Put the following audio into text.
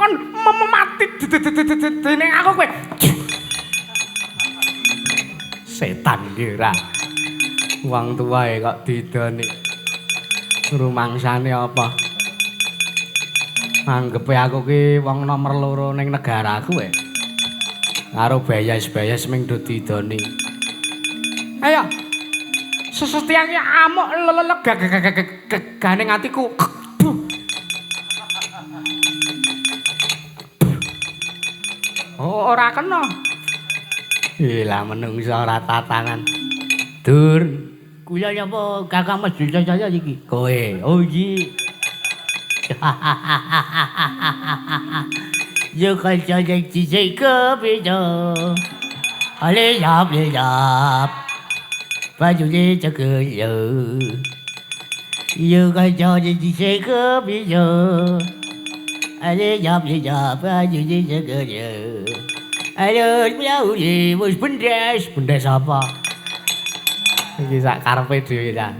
kon mati dening aku kowe. Setan iki ora. Wong tuwae kok didoni. Rumangsane apa? Anggepe aku ki wong nomor loro ning negaraku karo bayas-bayas ming do didoni. Ayo. Sesetiang ki amuk ganing atiku. Oh, ora kena. Lah menungso ora tatangan. Dur, kuwi apa Kakang Mas Jaya iki? Kowe. Oh iki. Yo kanca iki sing kepiye. Ale yap. Bajune cekeyo. Yo kanca iki sing kepiye. Ale yap bajune cekeyo. Ayo, wis bendes apa? Iki sak karepe dhewe ta.